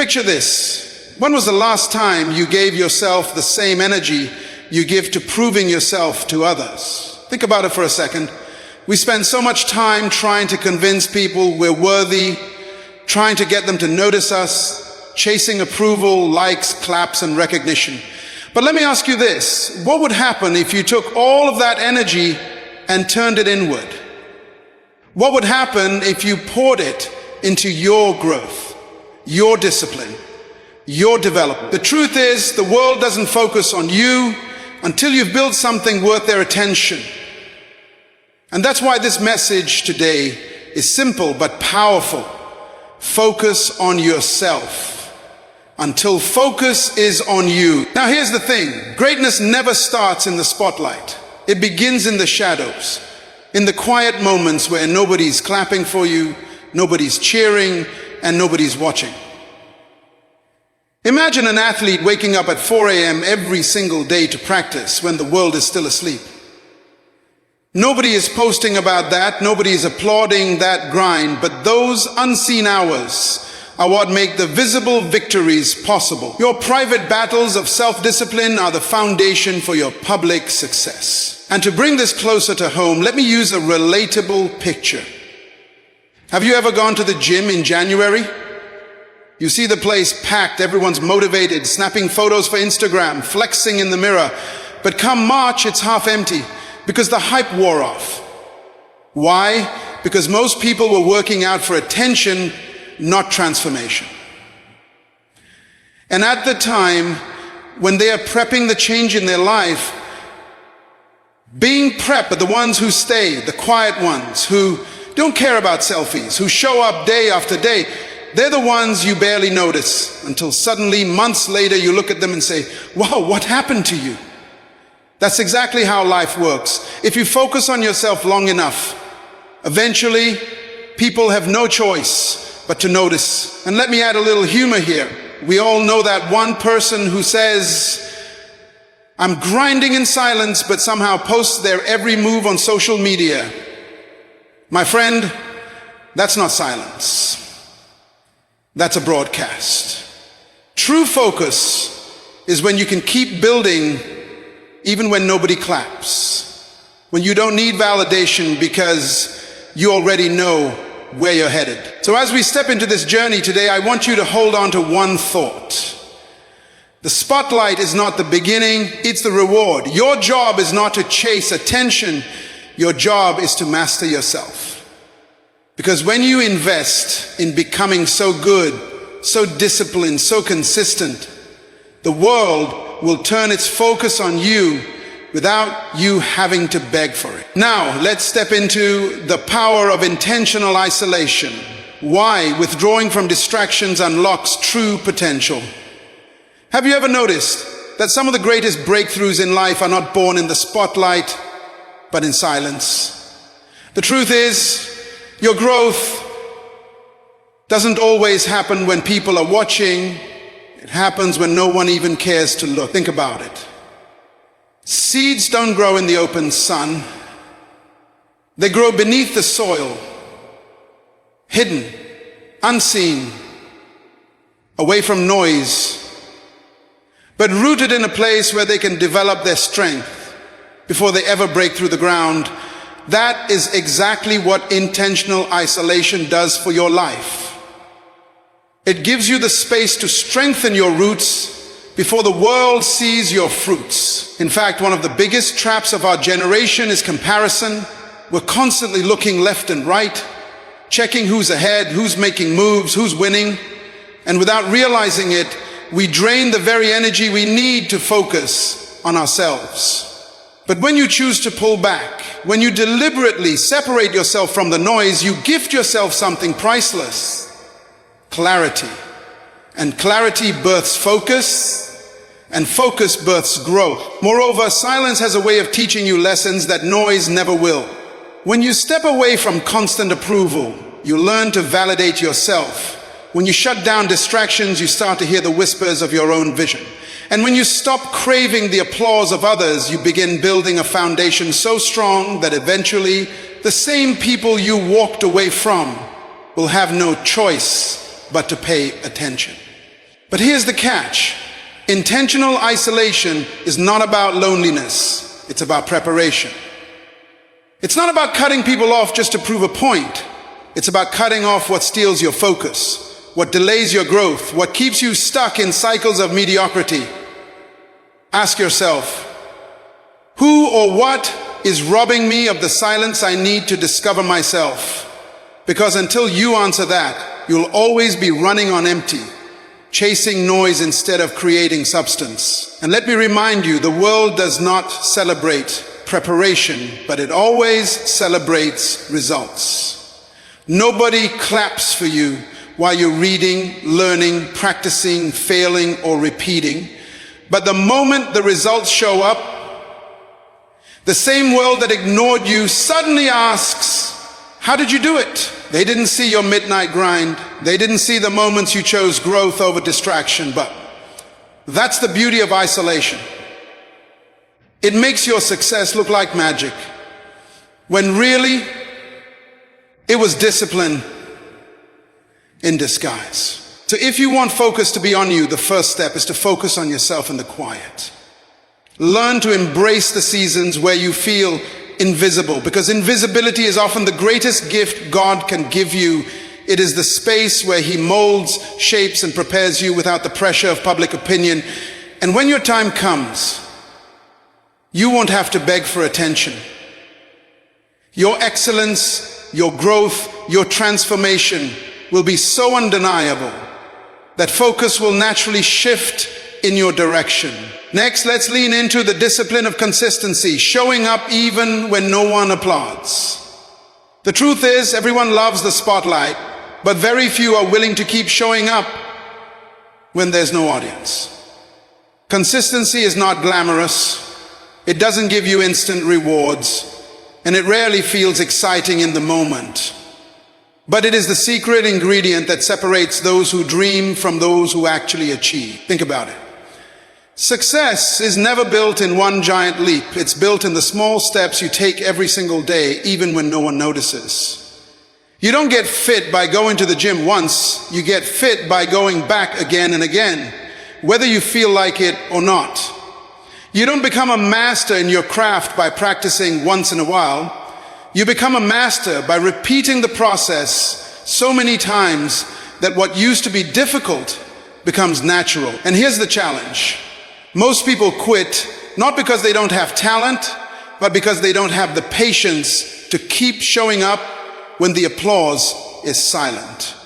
picture this. When was the last time you gave yourself the same energy you give to proving yourself to others? Think about it for a second. We spend so much time trying to convince people we're worthy, trying to get them to notice us, chasing approval, likes, claps, and recognition. But let me ask you this. What would happen if you took all of that energy and turned it inward? What would happen if you poured it into your growth, your discipline, your development? The truth is, the world doesn't focus on you until you've built something worth their attention. And that's why this message today is simple but powerful. Focus on yourself until focus is on you. Now here's the thing. Greatness never starts in the spotlight. It begins in the shadows, in the quiet moments where nobody's clapping for you, nobody's cheering, and nobody's watching. Imagine an athlete waking up at 4 a.m. every single day to practice when the world is still asleep. Nobody is posting about that, nobody is applauding that grind, but those unseen hours are what make the visible victories possible. Your private battles of self-discipline are the foundation for your public success. And to bring this closer to home, let me use a relatable picture. Have you ever gone to the gym in January? You see the place packed, everyone's motivated, snapping photos for Instagram, flexing in the mirror. But come March, it's half empty because the hype wore off. Why? Because most people were working out for attention, not transformation. And at the time when they are prepping the change in their life, being prepped are the ones who stay, the quiet ones who don't care about selfies, who show up day after day. They're the ones you barely notice until suddenly, months later, you look at them and say, wow, what happened to you? That's exactly how life works. If you focus on yourself long enough, eventually people have no choice but to notice. And let me add a little humor here. We all know that one person who says, I'm grinding in silence, but somehow posts their every move on social media. My friend, that's not silence. That's a broadcast. True focus is when you can keep building even when nobody claps. When you don't need validation because you already know where you're headed. So as we step into this journey today, I want you to hold on to one thought. The spotlight is not the beginning, it's the reward. Your job is not to chase attention. Your job is to master yourself. Because when you invest in becoming so good, so disciplined, so consistent, the world will turn its focus on you without you having to beg for it. Now, let's step into the power of intentional isolation. Why withdrawing from distractions unlocks true potential. Have you ever noticed that some of the greatest breakthroughs in life are not born in the spotlight, but in silence? The truth is, your growth doesn't always happen when people are watching. It happens when no one even cares to look. Think about it. Seeds don't grow in the open sun. They grow beneath the soil, hidden, unseen, away from noise, but rooted in a place where they can develop their strength before they ever break through the ground. That is exactly what intentional isolation does for your life. It gives you the space to strengthen your roots before the world sees your fruits. In fact, one of the biggest traps of our generation is comparison. We're constantly looking left and right, checking who's ahead, who's making moves, who's winning. And without realizing it, we drain the very energy we need to focus on ourselves. But when you choose to pull back, when you deliberately separate yourself from the noise, you gift yourself something priceless. Clarity. And clarity births focus, and focus births growth. Moreover, silence has a way of teaching you lessons that noise never will. When you step away from constant approval, you learn to validate yourself. When you shut down distractions, you start to hear the whispers of your own vision. And when you stop craving the applause of others, you begin building a foundation so strong that eventually the same people you walked away from will have no choice but to pay attention. But here's the catch. Intentional isolation is not about loneliness. It's about preparation. It's not about cutting people off just to prove a point. It's about cutting off what steals your focus, what delays your growth, what keeps you stuck in cycles of mediocrity. Ask yourself, who or what is robbing me of the silence I need to discover myself? Because until you answer that, you'll always be running on empty, chasing noise instead of creating substance. And let me remind you, the world does not celebrate preparation, but it always celebrates results. Nobody claps for you while you're reading, learning, practicing, failing, or repeating. But the moment the results show up, the same world that ignored you suddenly asks, how did you do it? They didn't see your midnight grind. They didn't see the moments you chose growth over distraction. But that's the beauty of isolation. It makes your success look like magic, when really it was discipline in disguise. So if you want focus to be on you, the first step is to focus on yourself in the quiet. Learn to embrace the seasons where you feel invisible, because invisibility is often the greatest gift God can give you. It is the space where He molds, shapes, and prepares you without the pressure of public opinion. And when your time comes, you won't have to beg for attention. Your excellence, your growth, your transformation will be so undeniable that focus will naturally shift in your direction. Next, let's lean into the discipline of consistency, showing up even when no one applauds. The truth is, everyone loves the spotlight, but very few are willing to keep showing up when there's no audience. Consistency is not glamorous. It doesn't give you instant rewards, and it rarely feels exciting in the moment. But it is the secret ingredient that separates those who dream from those who actually achieve. Think about it. Success is never built in one giant leap. It's built in the small steps you take every single day, even when no one notices. You don't get fit by going to the gym once. You get fit by going back again and again, whether you feel like it or not. You don't become a master in your craft by practicing once in a while. You become a master by repeating the process so many times that what used to be difficult becomes natural. And here's the challenge. Most people quit not because they don't have talent, but because they don't have the patience to keep showing up when the applause is silent.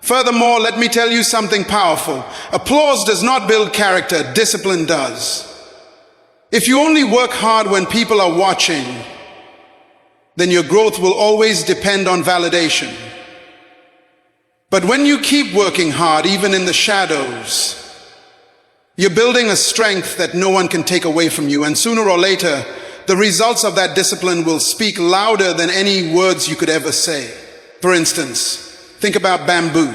Furthermore, let me tell you something powerful. Applause does not build character, discipline does. If you only work hard when people are watching, then your growth will always depend on validation. But when you keep working hard, even in the shadows, you're building a strength that no one can take away from you. And sooner or later, the results of that discipline will speak louder than any words you could ever say. For instance, think about bamboo.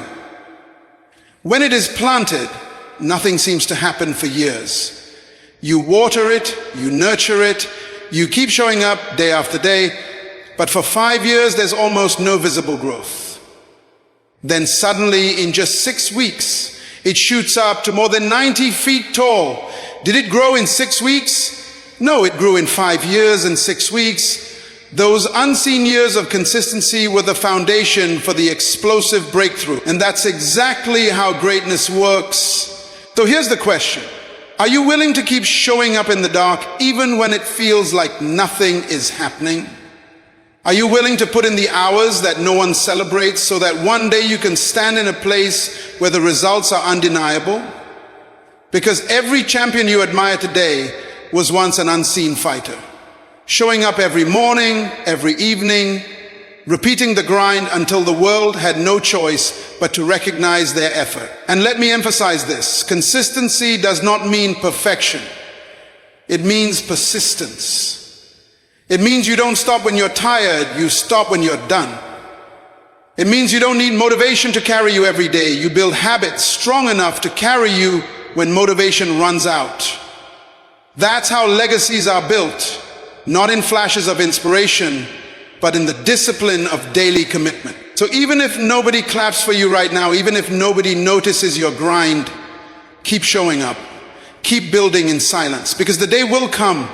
When it is planted, nothing seems to happen for years. You water it, you nurture it, you keep showing up day after day, but for 5 years, there's almost no visible growth. Then suddenly, in just 6 weeks, it shoots up to more than 90 feet tall. Did it grow in 6 weeks? No, it grew in 5 years and 6 weeks. Those unseen years of consistency were the foundation for the explosive breakthrough. And that's exactly how greatness works. So here's the question. Are you willing to keep showing up in the dark even when it feels like nothing is happening? Are you willing to put in the hours that no one celebrates so that one day you can stand in a place where the results are undeniable? Because every champion you admire today was once an unseen fighter, showing up every morning, every evening, repeating the grind until the world had no choice but to recognize their effort. And let me emphasize this. Consistency does not mean perfection. It means persistence. It means you don't stop when you're tired, you stop when you're done. It means you don't need motivation to carry you every day. You build habits strong enough to carry you when motivation runs out. That's how legacies are built, not in flashes of inspiration, but in the discipline of daily commitment. So even if nobody claps for you right now, even if nobody notices your grind, keep showing up. Keep building in silence, because the day will come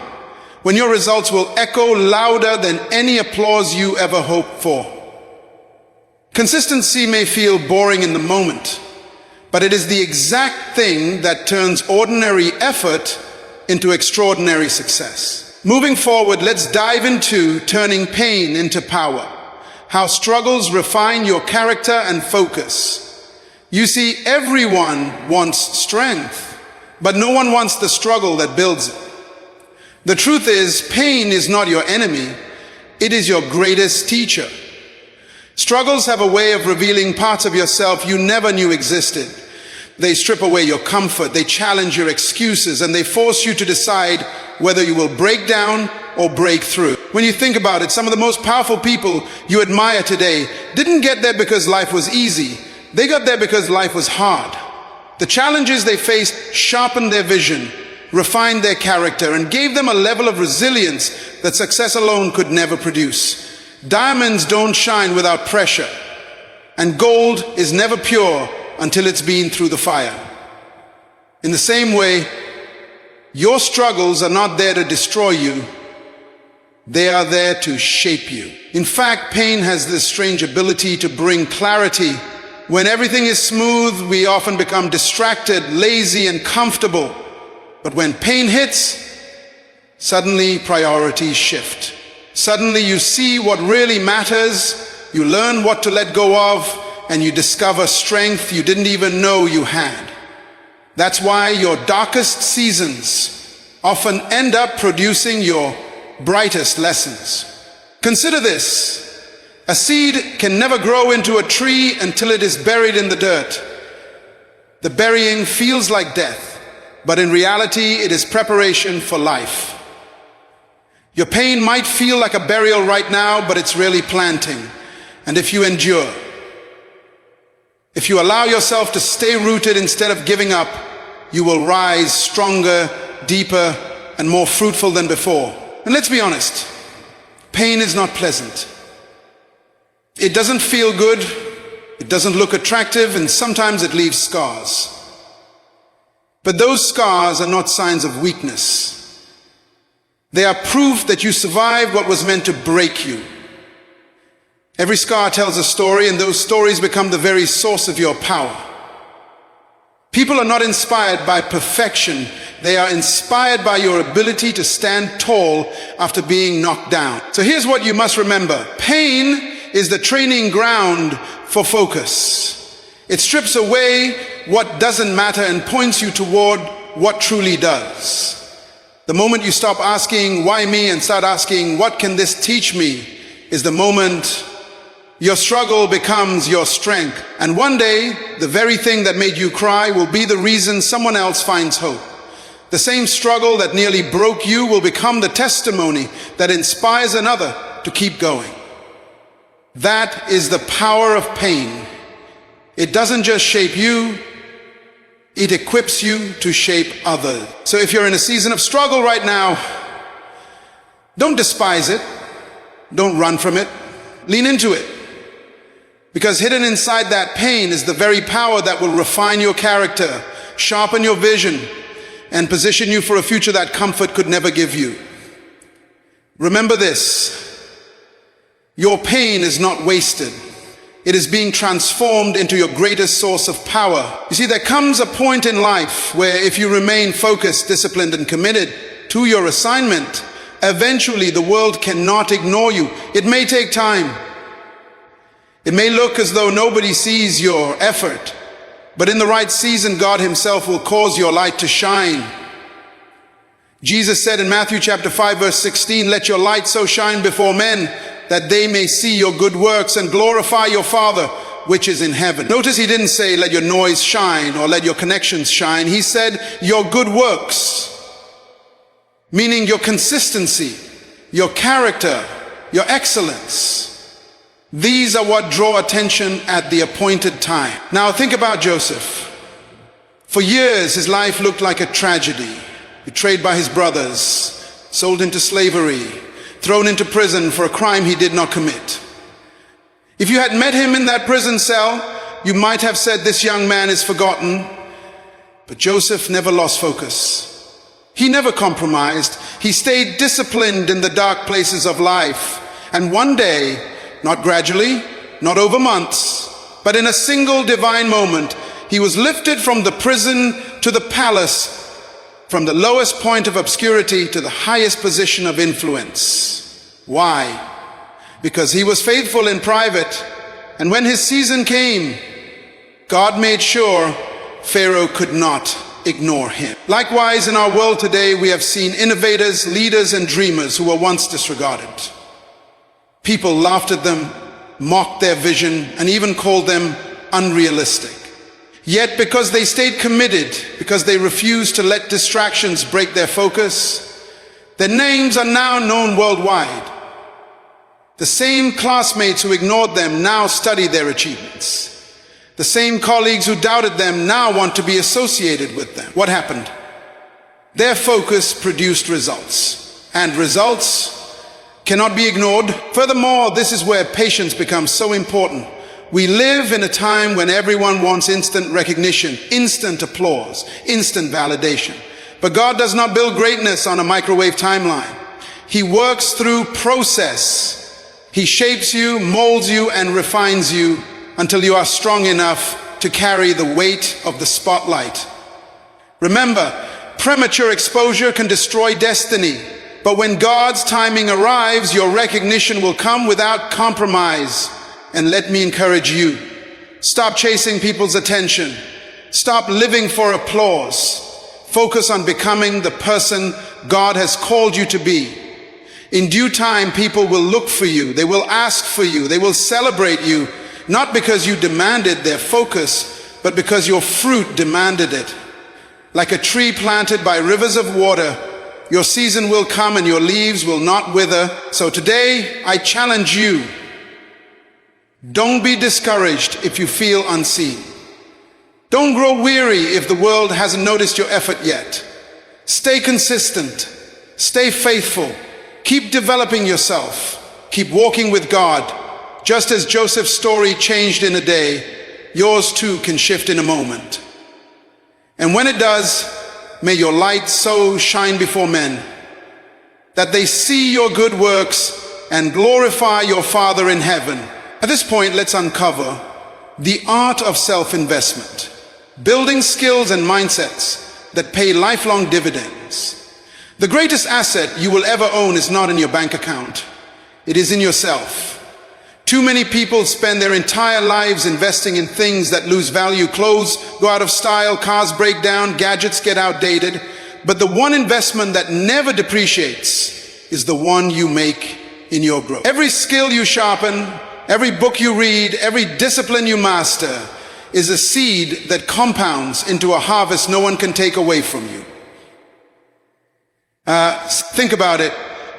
when your results will echo louder than any applause you ever hoped for. Consistency may feel boring in the moment, but it is the exact thing that turns ordinary effort into extraordinary success. Moving forward, let's dive into turning pain into power. How struggles refine your character and focus. You see, everyone wants strength, but no one wants the struggle that builds it. The truth is, pain is not your enemy, it is your greatest teacher. Struggles have a way of revealing parts of yourself you never knew existed. They strip away your comfort, they challenge your excuses, and they force you to decide whether you will break down or break through. When you think about it, some of the most powerful people you admire today didn't get there because life was easy. They got there because life was hard. The challenges they faced sharpened their vision, refined their character, and gave them a level of resilience that success alone could never produce. Diamonds don't shine without pressure, and gold is never pure until it's been through the fire. In the same way, your struggles are not there to destroy you, they are there to shape you. In fact, pain has this strange ability to bring clarity. When everything is smooth, we often become distracted, lazy, and comfortable. But when pain hits, suddenly priorities shift. Suddenly you see what really matters, you learn what to let go of, and you discover strength you didn't even know you had. That's why your darkest seasons often end up producing your brightest lessons. Consider this. A seed can never grow into a tree until it is buried in the dirt. The burying feels like death, but in reality, it is preparation for life. Your pain might feel like a burial right now, but it's really planting. And if you endure, if you allow yourself to stay rooted instead of giving up, you will rise stronger, deeper, and more fruitful than before. And let's be honest, pain is not pleasant. It doesn't feel good, it doesn't look attractive, and sometimes it leaves scars. But those scars are not signs of weakness. They are proof that you survived what was meant to break you. Every scar tells a story, and those stories become the very source of your power. People are not inspired by perfection. They are inspired by your ability to stand tall after being knocked down. So here's what you must remember. Pain is the training ground for focus. It strips away what doesn't matter and points you toward what truly does. The moment you stop asking, why me, and start asking, what can this teach me, is the moment your struggle becomes your strength. And one day, the very thing that made you cry will be the reason someone else finds hope. The same struggle that nearly broke you will become the testimony that inspires another to keep going. That is the power of pain. It doesn't just shape you, it equips you to shape others. So if you're in a season of struggle right now, don't despise it, don't run from it, lean into it. Because hidden inside that pain is the very power that will refine your character, sharpen your vision, and position you for a future that comfort could never give you. Remember this. Your pain is not wasted. It is being transformed into your greatest source of power. You see, there comes a point in life where if you remain focused, disciplined, and committed to your assignment, eventually the world cannot ignore you. It may take time. It may look as though nobody sees your effort, but in the right season, God Himself will cause your light to shine. Jesus said in Matthew chapter 5, verse 16, "Let your light so shine before men that they may see your good works and glorify your Father which is in heaven." Notice He didn't say, "Let your noise shine," or "Let your connections shine." He said, "Your good works," meaning your consistency, your character, your excellence. These are what draw attention at the appointed time. Now think about Joseph. For years, his life looked like a tragedy. Betrayed by his brothers, sold into slavery, thrown into prison for a crime he did not commit. If you had met him in that prison cell, you might have said, "This young man is forgotten. But Joseph never lost focus. He never compromised. He stayed disciplined in the dark places of life. And one day, not gradually, not over months, but in a single divine moment, he was lifted from the prison to the palace, from the lowest point of obscurity to the highest position of influence. Why? Because he was faithful in private, and when his season came, God made sure Pharaoh could not ignore him. Likewise, in our world today, we have seen innovators, leaders, and dreamers who were once disregarded. People laughed at them, mocked their vision, and even called them unrealistic. Yet because they stayed committed, because they refused to let distractions break their focus, their names are now known worldwide. The same classmates who ignored them now study their achievements. The same colleagues who doubted them now want to be associated with them. What happened? Their focus produced results, and results cannot be ignored. Furthermore, this is where patience becomes so important. We live in a time when everyone wants instant recognition, instant applause, instant validation. But God does not build greatness on a microwave timeline. He works through process. He shapes you, molds you, and refines you until you are strong enough to carry the weight of the spotlight. Remember, premature exposure can destroy destiny. But when God's timing arrives, your recognition will come without compromise. And let me encourage you, stop chasing people's attention. Stop living for applause. Focus on becoming the person God has called you to be. In due time, people will look for you. They will ask for you. They will celebrate you, not because you demanded their focus, but because your fruit demanded it. Like a tree planted by rivers of water, your season will come and your leaves will not wither. So today, I challenge you. Don't be discouraged if you feel unseen. Don't grow weary if the world hasn't noticed your effort yet. Stay consistent. Stay faithful. Keep developing yourself. Keep walking with God. Just as Joseph's story changed in a day, yours too can shift in a moment. And when it does, may your light so shine before men that they see your good works and glorify your Father in heaven. At this point, let's uncover the art of self-investment, building skills and mindsets that pay lifelong dividends. The greatest asset you will ever own is not in your bank account. It is in yourself. Too many people spend their entire lives investing in things that lose value. Clothes go out of style, cars break down, gadgets get outdated. But the one investment that never depreciates is the one you make in your growth. Every skill you sharpen, every book you read, every discipline you master is a seed that compounds into a harvest no one can take away from you. Think about it.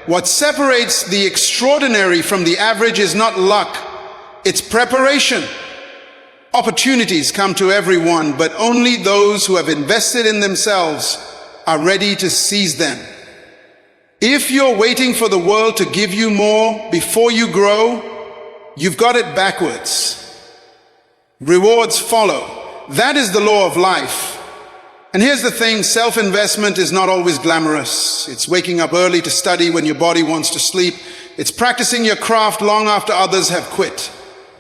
What separates the extraordinary from the average is not luck, it's preparation. Opportunities come to everyone, but only those who have invested in themselves are ready to seize them. If you're waiting for the world to give you more before you grow, you've got it backwards. Rewards follow. That is the law of life. And here's the thing, self-investment is not always glamorous. It's waking up early to study when your body wants to sleep. It's practicing your craft long after others have quit.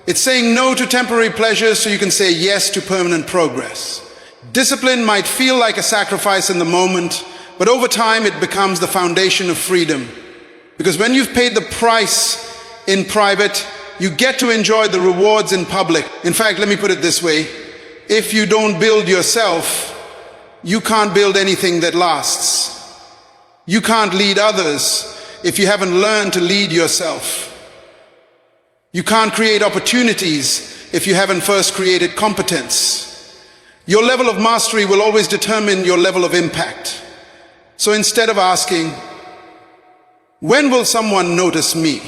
It's saying no to temporary pleasures so you can say yes to permanent progress. Discipline might feel like a sacrifice in the moment, but over time it becomes the foundation of freedom. Because when you've paid the price in private, you get to enjoy the rewards in public. In fact, let me put it this way. If you don't build yourself, you can't build anything that lasts. You can't lead others if you haven't learned to lead yourself. You can't create opportunities if you haven't first created competence. Your level of mastery will always determine your level of impact. So instead of asking, when will someone notice me?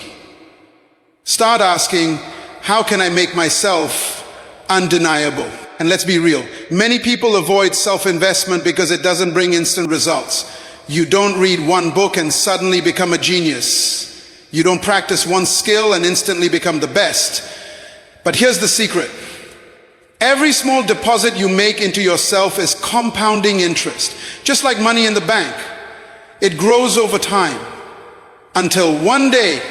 Start asking, how can I make myself undeniable? And let's be real, many people avoid self-investment because it doesn't bring instant results. You don't read one book and suddenly become a genius. You don't practice one skill and instantly become the best. But here's the secret. Every small deposit you make into yourself is compounding interest, just like money in the bank. It grows over time until one day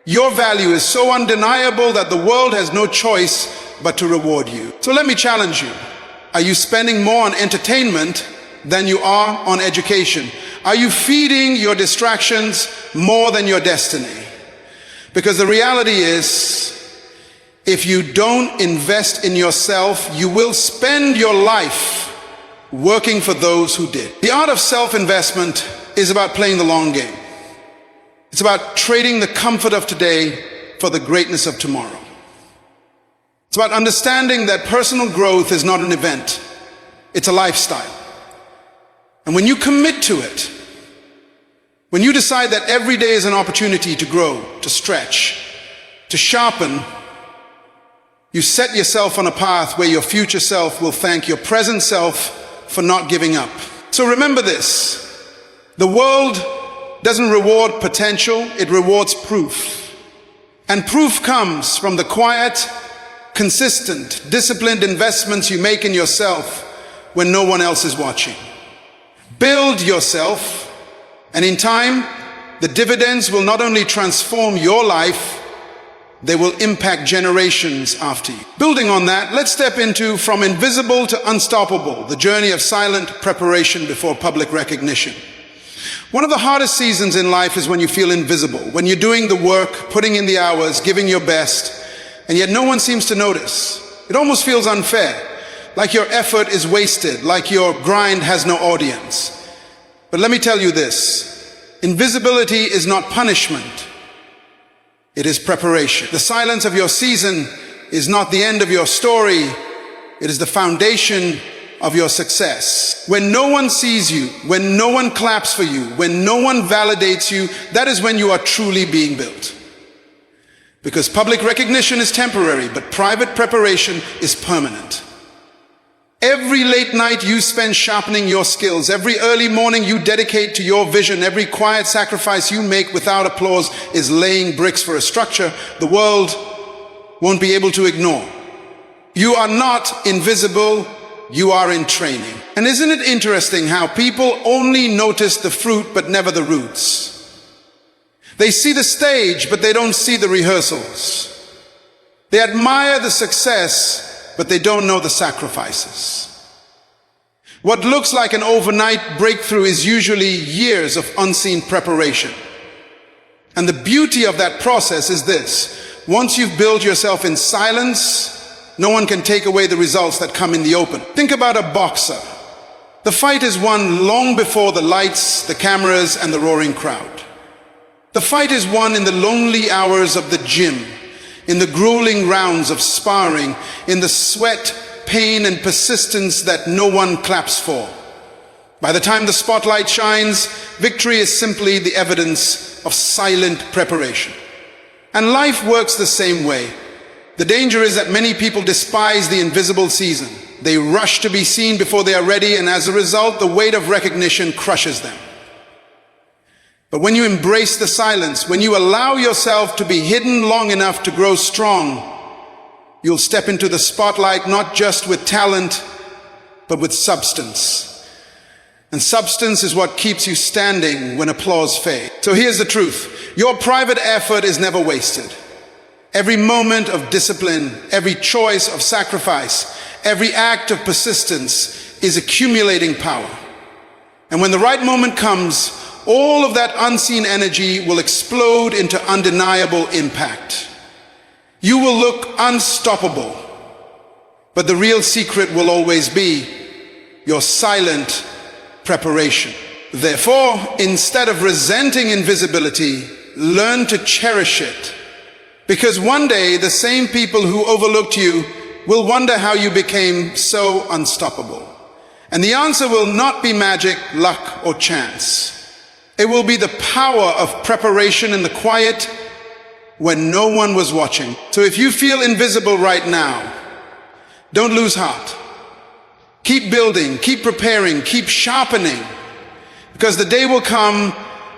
your value is so undeniable that the world has no choice but to reward you. So let me challenge you. Are you spending more on entertainment than you are on education? Are you feeding your distractions more than your destiny? Because the reality is, if you don't invest in yourself, you will spend your life working for those who did. The art of self-investment is about playing the long game. It's about trading the comfort of today for the greatness of tomorrow. It's about understanding that personal growth is not an event, it's a lifestyle. And when you commit to it, when you decide that every day is an opportunity to grow, to stretch, to sharpen, you set yourself on a path where your future self will thank your present self for not giving up. So remember this: the world doesn't reward potential, it rewards proof. And proof comes from the quiet, consistent, disciplined investments you make in yourself when no one else is watching. Build yourself, and in time, the dividends will not only transform your life, they will impact generations after you. Building on that, let's step into From Invisible to Unstoppable, the journey of silent preparation before public recognition. One of the hardest seasons in life is when you feel invisible, when you're doing the work, putting in the hours, giving your best, and yet no one seems to notice. It almost feels unfair, like your effort is wasted, like your grind has no audience. But let me tell you this: invisibility is not punishment, it is preparation. The silence of your season is not the end of your story, it is the foundation of your success. When no one sees you, when no one claps for you, when no one validates you, that is when you are truly being built. Because public recognition is temporary, but private preparation is permanent. Every late night you spend sharpening your skills, every early morning you dedicate to your vision, every quiet sacrifice you make without applause is laying bricks for a structure the world won't be able to ignore. You are not invisible, you are in training. And isn't it interesting how people only notice the fruit but never the roots? They see the stage, but they don't see the rehearsals. They admire the success, but they don't know the sacrifices. What looks like an overnight breakthrough is usually years of unseen preparation. And the beauty of that process is this: once you've built yourself in silence, no one can take away the results that come in the open. Think about a boxer. The fight is won long before the lights, the cameras, and the roaring crowd. The fight is won in the lonely hours of the gym, in the grueling rounds of sparring, in the sweat, pain, and persistence that no one claps for. By the time the spotlight shines, victory is simply the evidence of silent preparation. And life works the same way. The danger is that many people despise the invisible season. They rush to be seen before they are ready, and as a result, the weight of recognition crushes them. But when you embrace the silence, when you allow yourself to be hidden long enough to grow strong, you'll step into the spotlight not just with talent, but with substance. And substance is what keeps you standing when applause fades. So here's the truth: your private effort is never wasted. Every moment of discipline, every choice of sacrifice, every act of persistence is accumulating power. And when the right moment comes, all of that unseen energy will explode into undeniable impact. You will look unstoppable, but the real secret will always be your silent preparation. Therefore, instead of resenting invisibility, learn to cherish it. Because one day, the same people who overlooked you will wonder how you became so unstoppable. And the answer will not be magic, luck, or chance. It will be the power of preparation in the quiet when no one was watching. So if you feel invisible right now, don't lose heart. Keep building, keep preparing, keep sharpening. Because the day will come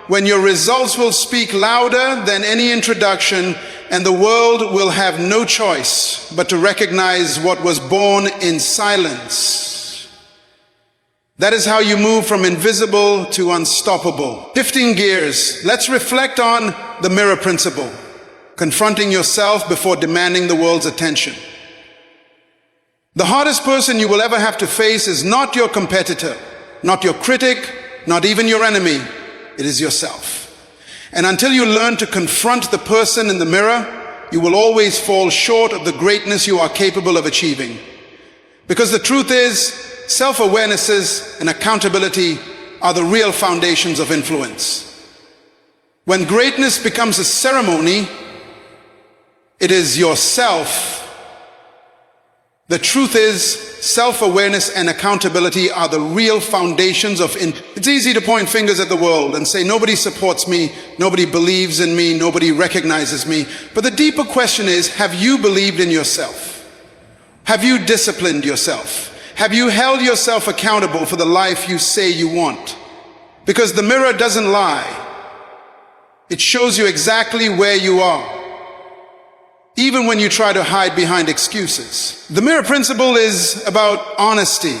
when your results will speak louder than any introduction, and the world will have no choice but to recognize what was born in silence. That is how you move from invisible to unstoppable. Shifting gears, let's reflect on the mirror principle, confronting yourself before demanding the world's attention. The hardest person you will ever have to face is not your competitor, not your critic, not even your enemy. It is yourself. And until you learn to confront the person in the mirror, you will always fall short of the greatness you are capable of achieving. Because the truth is, self-awarenesses and accountability are the real foundations of influence. When greatness becomes a ceremony, it is yourself. The truth is, self-awareness and accountability are the real foundations of It's easy to point fingers at the world and say, nobody supports me, nobody believes in me, nobody recognizes me. But the deeper question is, have you believed in yourself? Have you disciplined yourself? Have you held yourself accountable for the life you say you want? Because the mirror doesn't lie. It shows you exactly where you are, even when you try to hide behind excuses. The mirror principle is about honesty.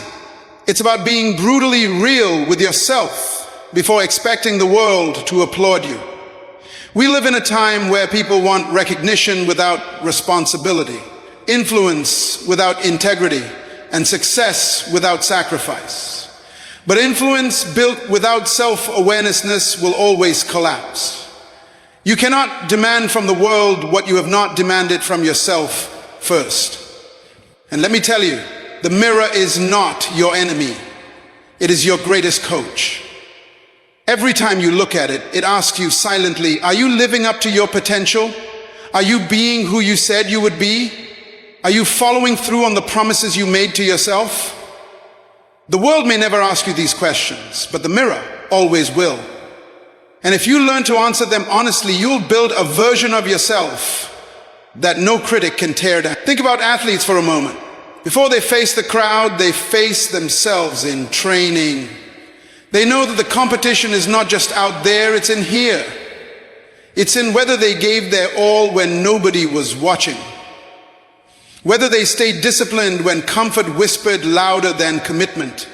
It's about being brutally real with yourself before expecting the world to applaud you. We live in a time where people want recognition without responsibility, influence without integrity, and success without sacrifice. But influence built without self-awareness will always collapse. You cannot demand from the world what you have not demanded from yourself first. And let me tell you, the mirror is not your enemy. It is your greatest coach. Every time you look at it, it asks you silently, are you living up to your potential? Are you being who you said you would be? Are you following through on the promises you made to yourself? The world may never ask you these questions, but the mirror always will. And if you learn to answer them honestly, you'll build a version of yourself that no critic can tear down. Think about athletes for a moment. Before they face the crowd, they face themselves in training. They know that the competition is not just out there, it's in here. It's in whether they gave their all when nobody was watching. Whether they stayed disciplined when comfort whispered louder than commitment.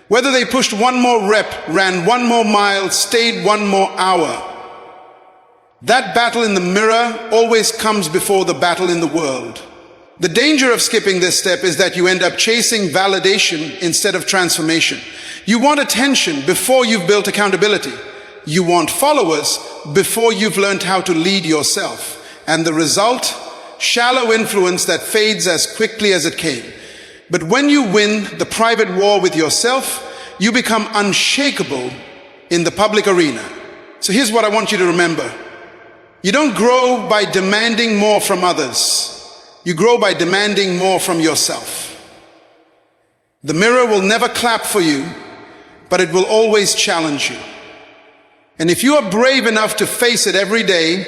Whether they pushed one more rep, ran one more mile, stayed one more hour. That battle in the mirror always comes before the battle in the world. The danger of skipping this step is that you end up chasing validation instead of transformation. You want attention before you've built accountability. You want followers before you've learned how to lead yourself. And the result? Shallow influence that fades as quickly as it came. But when you win the private war with yourself, you become unshakable in the public arena. So here's what I want you to remember. You don't grow by demanding more from others. You grow by demanding more from yourself. The mirror will never clap for you, but it will always challenge you. And if you are brave enough to face it every day,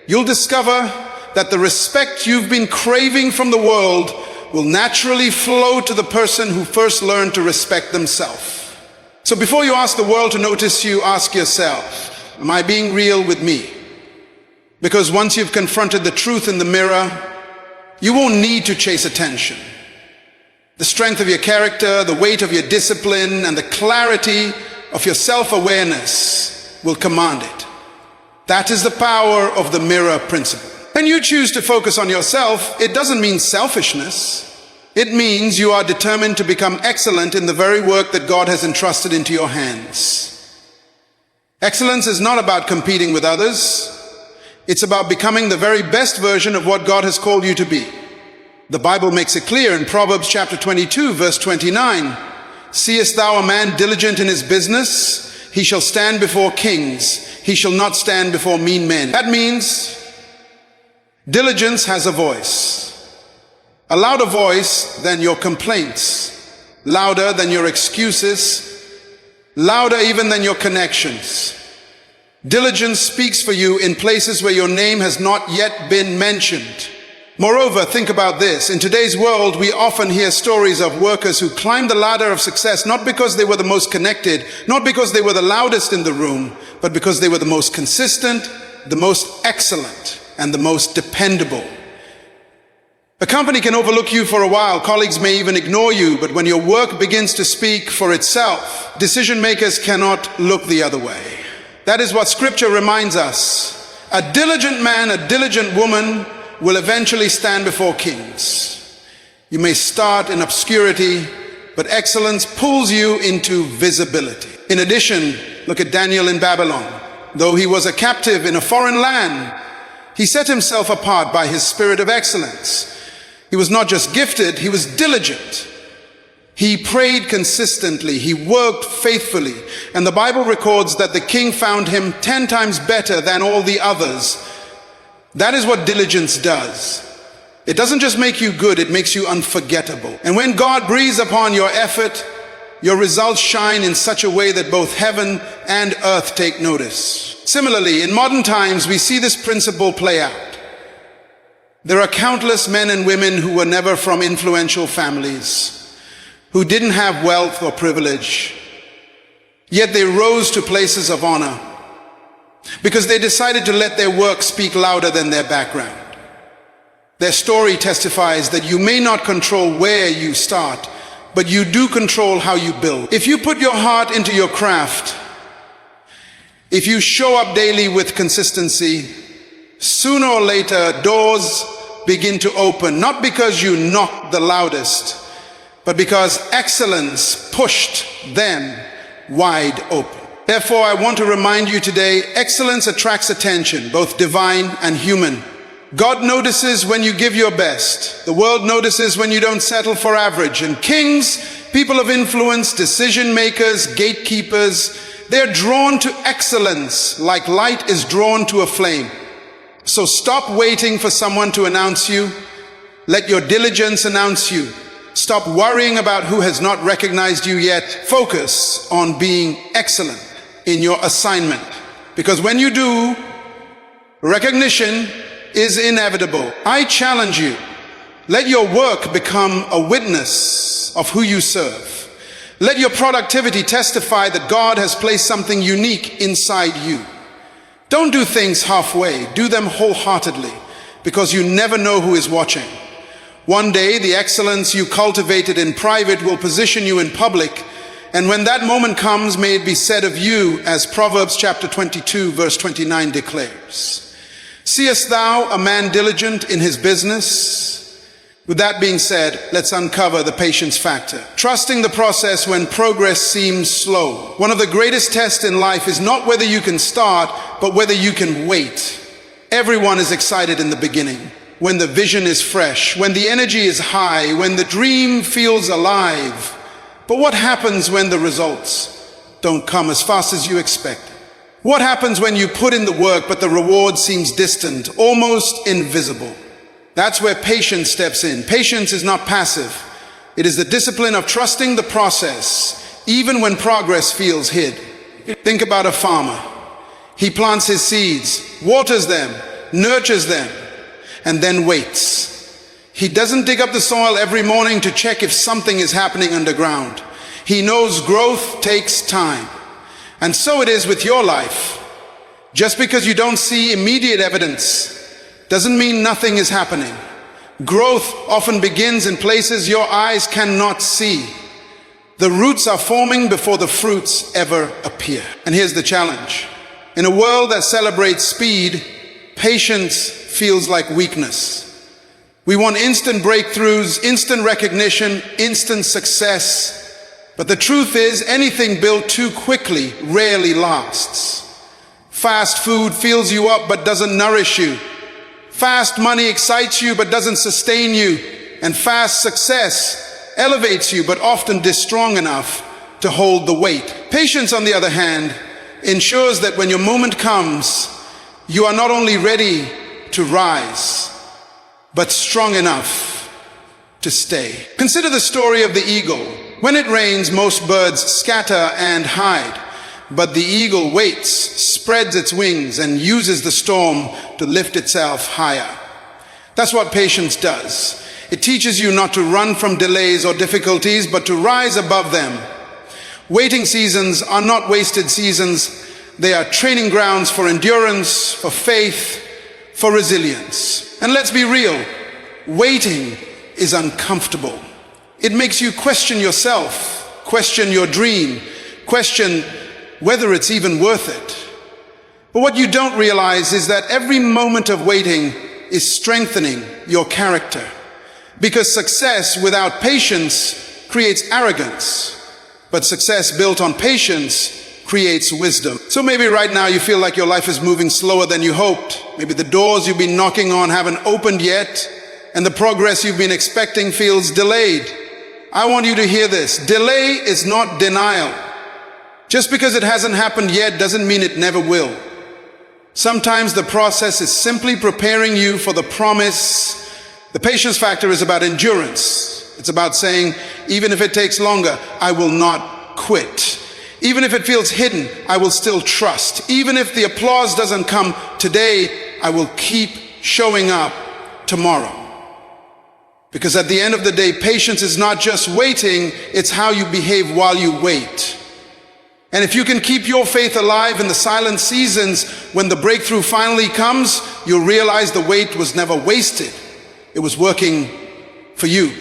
you'll discover that the respect you've been craving from the world will naturally flow to the person who first learned to respect themselves. So before you ask the world to notice you, ask yourself, am I being real with me? Because once you've confronted the truth in the mirror, you won't need to chase attention. The strength of your character, the weight of your discipline, and the clarity of your self-awareness will command it. That is the power of the mirror principle. When you choose to focus on yourself, it doesn't mean selfishness. It means you are determined to become excellent in the very work that God has entrusted into your hands. Excellence is not about competing with others. It's about becoming the very best version of what God has called you to be. The Bible makes it clear in Proverbs chapter 22, verse 29. Seest thou a man diligent in his business? He shall stand before kings. He shall not stand before mean men. That means diligence has a voice. A louder voice than your complaints. Louder than your excuses. Louder even than your connections. Diligence speaks for you in places where your name has not yet been mentioned. Moreover, think about this. In today's world, we often hear stories of workers who climbed the ladder of success not because they were the most connected, not because they were the loudest in the room, but because they were the most consistent, the most excellent. and the most dependable. A company can overlook you for a while, colleagues may even ignore you, but when your work begins to speak for itself, decision makers cannot look the other way. That is what Scripture reminds us. A diligent man, a diligent woman will eventually stand before kings. You may start in obscurity, but excellence pulls you into visibility. In addition, look at Daniel in Babylon. Though he was a captive in a foreign land, he set himself apart by his spirit of excellence. He was not just gifted, he was diligent. He prayed consistently, he worked faithfully, and the Bible records that the king found him 10 times better than all the others. That is what diligence does. It doesn't just make you good, it makes you unforgettable. And when God breathes upon your effort, your results shine in such a way that both heaven and earth take notice. Similarly, in modern times, we see this principle play out. There are countless men and women who were never from influential families, who didn't have wealth or privilege, yet they rose to places of honor because they decided to let their work speak louder than their background. Their story testifies that you may not control where you start, but you do control how you build. If you put your heart into your craft, if you show up daily with consistency, sooner or later doors begin to open, not because you knocked the loudest, but because excellence pushed them wide open. Therefore, I want to remind you today, excellence attracts attention, both divine and human. God notices when you give your best. The world notices when you don't settle for average. And kings, people of influence, decision makers, gatekeepers, they're drawn to excellence like light is drawn to a flame. So stop waiting for someone to announce you. Let your diligence announce you. Stop worrying about who has not recognized you yet. Focus on being excellent in your assignment. Because when you do, recognition is inevitable. I challenge you. Let your work become a witness of who you serve. Let your productivity testify that God has placed something unique inside you. Don't do things halfway. Do them wholeheartedly, because you never know who is watching. One day, the excellence you cultivated in private will position you in public, and when that moment comes, may it be said of you, as Proverbs chapter 22, verse 29 declares, "Seest thou a man diligent in his business?" With that being said, let's uncover the patience factor. Trusting the process when progress seems slow. One of the greatest tests in life is not whether you can start, but whether you can wait. Everyone is excited in the beginning, when the vision is fresh, when the energy is high, when the dream feels alive. But what happens when the results don't come as fast as you expect? What happens when you put in the work, but the reward seems distant, almost invisible? That's where patience steps in. Patience is not passive. It is the discipline of trusting the process, even when progress feels hid. Think about a farmer. He plants his seeds, waters them, nurtures them, and then waits. He doesn't dig up the soil every morning to check if something is happening underground. He knows growth takes time. And so it is with your life. Just because you don't see immediate evidence doesn't mean nothing is happening. Growth often begins in places your eyes cannot see. The roots are forming before the fruits ever appear. And here's the challenge. In a world that celebrates speed, patience feels like weakness. We want instant breakthroughs, instant recognition, instant success. But the truth is, anything built too quickly rarely lasts. Fast food fills you up but doesn't nourish you. Fast money excites you but doesn't sustain you. And fast success elevates you but often is strong enough to hold the weight. Patience, on the other hand, ensures that when your moment comes, you are not only ready to rise, but strong enough to stay. Consider the story of the eagle. When it rains, most birds scatter and hide. But the eagle waits, spreads its wings, and uses the storm to lift itself higher. That's what patience does. It teaches you not to run from delays or difficulties, but to rise above them. Waiting seasons are not wasted seasons. They are training grounds for endurance, for faith, for resilience. And let's be real, waiting is uncomfortable. It makes you question yourself, question your dream, question whether it's even worth it. But what you don't realize is that every moment of waiting is strengthening your character. Because success without patience creates arrogance, but success built on patience creates wisdom. So maybe right now you feel like your life is moving slower than you hoped. Maybe the doors you've been knocking on haven't opened yet, and the progress you've been expecting feels delayed. I want you to hear this. Delay is not denial. Just because it hasn't happened yet doesn't mean it never will. Sometimes the process is simply preparing you for the promise. The patience factor is about endurance. It's about saying, even if it takes longer, I will not quit. Even if it feels hidden, I will still trust. Even if the applause doesn't come today, I will keep showing up tomorrow. Because at the end of the day, patience is not just waiting, it's how you behave while you wait. And if you can keep your faith alive in the silent seasons, when the breakthrough finally comes, you'll realize the wait was never wasted. It was working for you.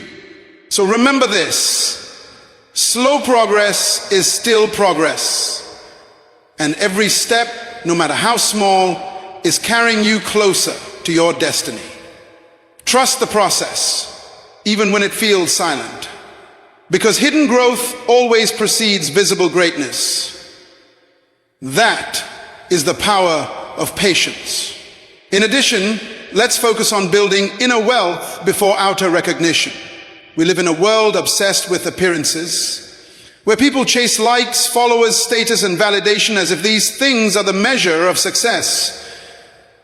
So remember this, slow progress is still progress. And every step, no matter how small, is carrying you closer to your destiny. Trust the process, even when it feels silent. Because hidden growth always precedes visible greatness. That is the power of patience. In addition, let's focus on building inner wealth before outer recognition. We live in a world obsessed with appearances, where people chase likes, followers, status, and validation as if these things are the measure of success.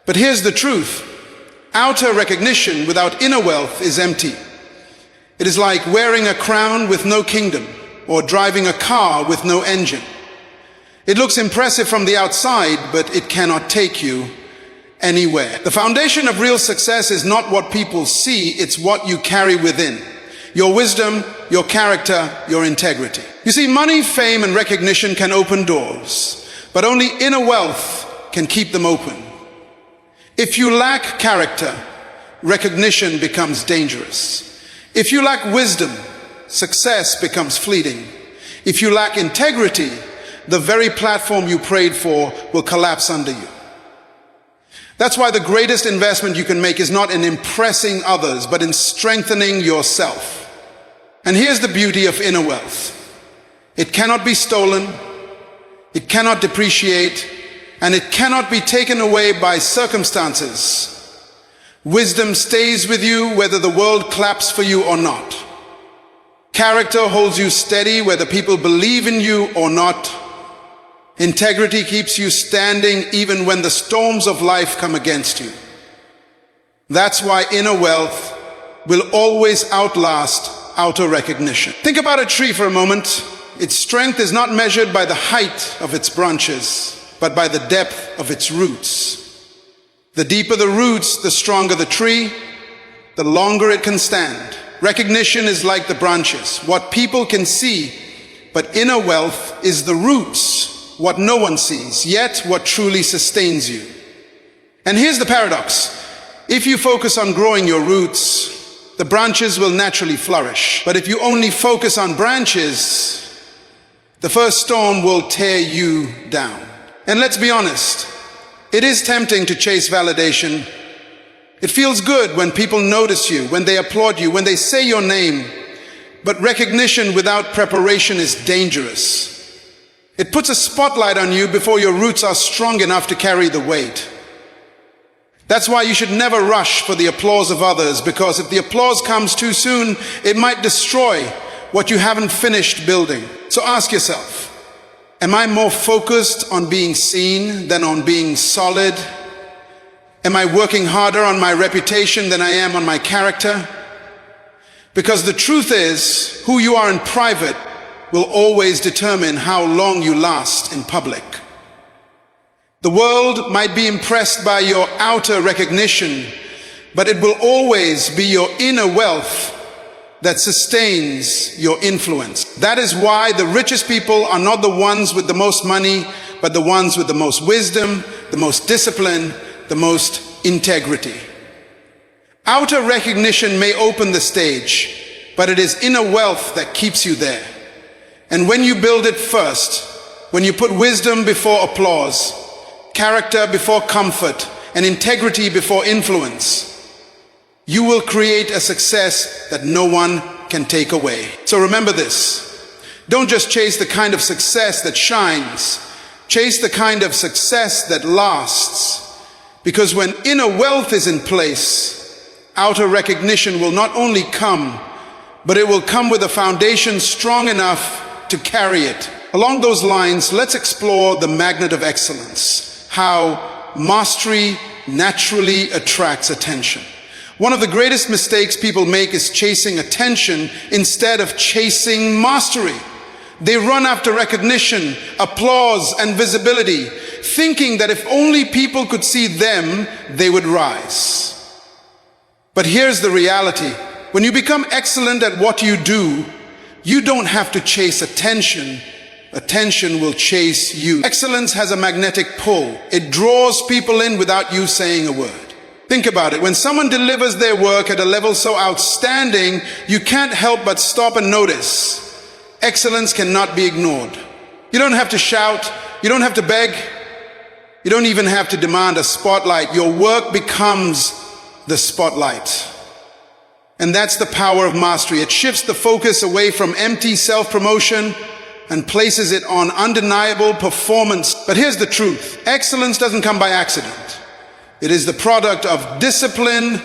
But here's the truth. Outer recognition without inner wealth is empty. It is like wearing a crown with no kingdom, or driving a car with no engine. It looks impressive from the outside, but it cannot take you anywhere. The foundation of real success is not what people see, it's what you carry within. Your wisdom, your character, your integrity. You see, money, fame, and recognition can open doors, but only inner wealth can keep them open. If you lack character, recognition becomes dangerous. If you lack wisdom, success becomes fleeting. If you lack integrity, the very platform you prayed for will collapse under you. That's why the greatest investment you can make is not in impressing others, but in strengthening yourself. And here's the beauty of inner wealth. It cannot be stolen, it cannot depreciate, and it cannot be taken away by circumstances. Wisdom stays with you whether the world claps for you or not. Character holds you steady whether people believe in you or not. Integrity keeps you standing even when the storms of life come against you. That's why inner wealth will always outlast outer recognition. Think about a tree for a moment. Its strength is not measured by the height of its branches, but by the depth of its roots. The deeper the roots, the stronger the tree, the longer it can stand. Recognition is like the branches, what people can see, but inner wealth is the roots, what no one sees, yet what truly sustains you. And here's the paradox. If you focus on growing your roots, the branches will naturally flourish. But if you only focus on branches, the first storm will tear you down. And let's be honest, it is tempting to chase validation. It feels good when people notice you, when they applaud you, when they say your name. But recognition without preparation is dangerous. It puts a spotlight on you before your roots are strong enough to carry the weight. That's why you should never rush for the applause of others, because if the applause comes too soon, it might destroy what you haven't finished building. So ask yourself, am I more focused on being seen than on being solid? Am I working harder on my reputation than I am on my character? Because the truth is, who you are in private will always determine how long you last in public. The world might be impressed by your outer recognition, but it will always be your inner wealth that sustains your influence. That is why the richest people are not the ones with the most money, but the ones with the most wisdom, the most discipline, the most integrity. Outer recognition may open the stage, but it is inner wealth that keeps you there. And when you build it first, when you put wisdom before applause, character before comfort, and integrity before influence, you will create a success that no one can take away. So remember this. Don't just chase the kind of success that shines. Chase the kind of success that lasts. Because when inner wealth is in place, outer recognition will not only come, but it will come with a foundation strong enough to carry it. Along those lines, let's explore the magnet of excellence, how mastery naturally attracts attention. One of the greatest mistakes people make is chasing attention instead of chasing mastery. They run after recognition, applause, and visibility, thinking that if only people could see them, they would rise. But here's the reality. When you become excellent at what you do, you don't have to chase attention. Attention will chase you. Excellence has a magnetic pull. It draws people in without you saying a word. Think about it. When someone delivers their work at a level so outstanding, you can't help but stop and notice. Excellence cannot be ignored. You don't have to shout. You don't have to beg. You don't even have to demand a spotlight. Your work becomes the spotlight. And that's the power of mastery. It shifts the focus away from empty self-promotion and places it on undeniable performance. But here's the truth. Excellence doesn't come by accident. It is the product of discipline,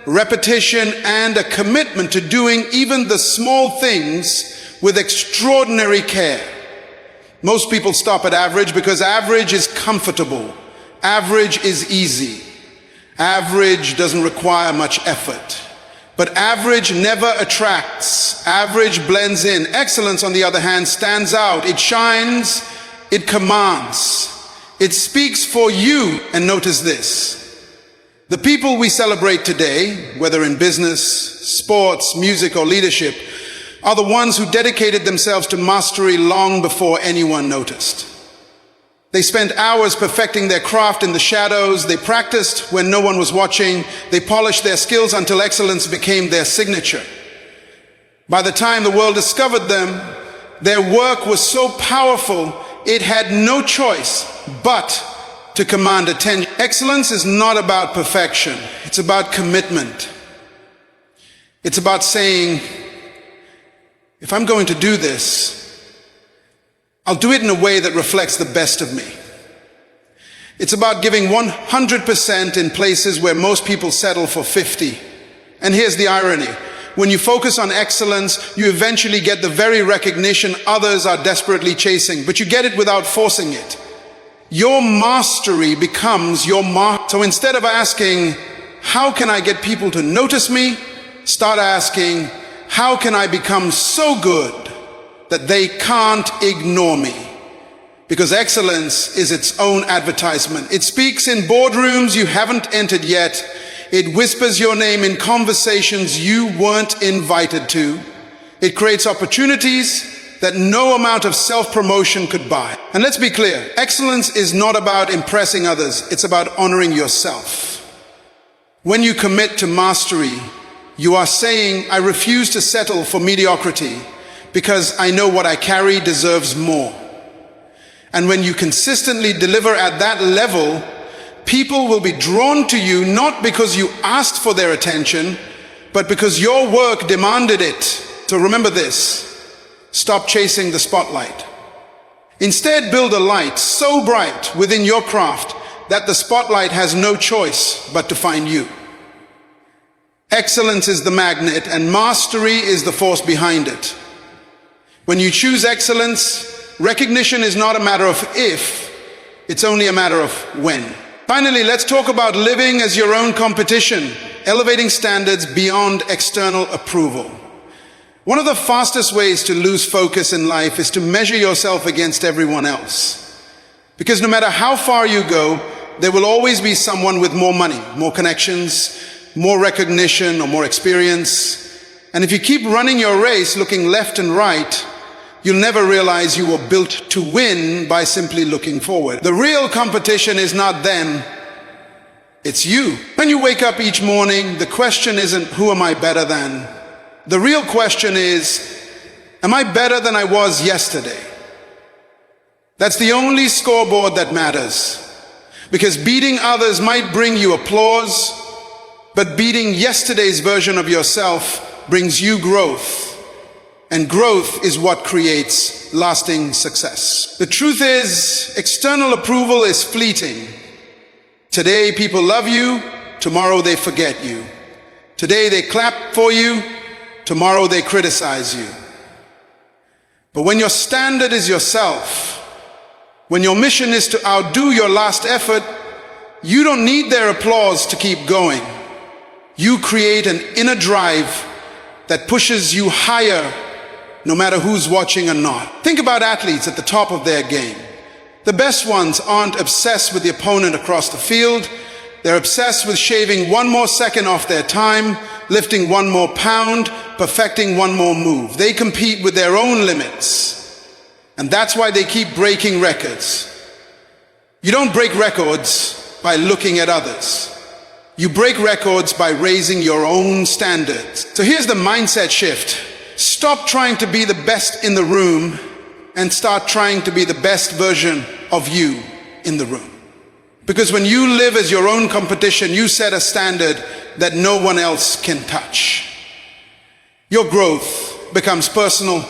repetition, and a commitment to doing even the small things with extraordinary care. Most people stop at average because average is comfortable. Average is easy. Average doesn't require much effort. But average never attracts. Average blends in. Excellence, on the other hand, stands out. It shines. It commands. It speaks for you. And notice this. The people we celebrate today, whether in business, sports, music, or leadership, are the ones who dedicated themselves to mastery long before anyone noticed. They spent hours perfecting their craft in the shadows. They practiced when no one was watching. They polished their skills until excellence became their signature. By the time the world discovered them, their work was so powerful, it had no choice but to command attention. Excellence is not about perfection. It's about commitment. It's about saying, if I'm going to do this, I'll do it in a way that reflects the best of me. It's about giving 100% in places where most people settle for 50. And here's the irony. When you focus on excellence, you eventually get the very recognition others are desperately chasing, but you get it without forcing it. Your mastery becomes your mark. So instead of asking, how can I get people to notice me? Start asking, how can I become so good that they can't ignore me? Because excellence is its own advertisement. It speaks in boardrooms you haven't entered yet. It whispers your name in conversations you weren't invited to. It creates opportunities that no amount of self-promotion could buy. And let's be clear, excellence is not about impressing others. It's about honoring yourself. When you commit to mastery, you are saying, I refuse to settle for mediocrity because I know what I carry deserves more. And when you consistently deliver at that level, people will be drawn to you not because you asked for their attention, but because your work demanded it. So remember this. Stop chasing the spotlight. Instead, build a light so bright within your craft that the spotlight has no choice but to find you. Excellence is the magnet and mastery is the force behind it. When you choose excellence, recognition is not a matter of if, it's only a matter of when. Finally, let's talk about living as your own competition, elevating standards beyond external approval. One of the fastest ways to lose focus in life is to measure yourself against everyone else. Because no matter how far you go, there will always be someone with more money, more connections, more recognition, or more experience. And if you keep running your race looking left and right, you'll never realize you were built to win by simply looking forward. The real competition is not them, It's you. When you wake up each morning, the question isn't, who am I better than? The real question is, am I better than I was yesterday? That's the only scoreboard that matters. Because beating others might bring you applause, but beating yesterday's version of yourself brings you growth. And growth is what creates lasting success. The truth is, external approval is fleeting. Today people love you, tomorrow they forget you. Today they clap for you, tomorrow they criticize you. But when your standard is yourself, when your mission is to outdo your last effort, you don't need their applause to keep going. You create an inner drive that pushes you higher no matter who's watching or not. Think about athletes at the top of their game. The best ones aren't obsessed with the opponent across the field. They're obsessed with shaving one more second off their time, lifting one more pound, perfecting one more move. They compete with their own limits. And that's why they keep breaking records. You don't break records by looking at others. You break records by raising your own standards. So here's the mindset shift. Stop trying to be the best in the room and start trying to be the best version of you in the room. Because when you live as your own competition, you set a standard that no one else can touch. Your growth becomes personal,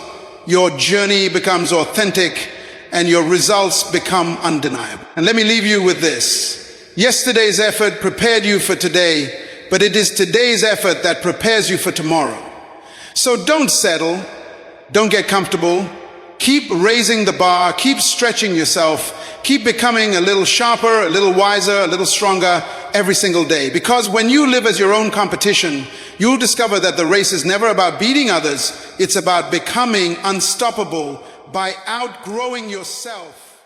your journey becomes authentic, and your results become undeniable. And let me leave you with this. Yesterday's effort prepared you for today, but it is today's effort that prepares you for tomorrow. So don't settle, don't get comfortable, keep raising the bar, keep stretching yourself, keep becoming a little sharper, a little wiser, a little stronger every single day. Because when you live as your own competition, you'll discover that the race is never about beating others, it's about becoming unstoppable by outgrowing yourself.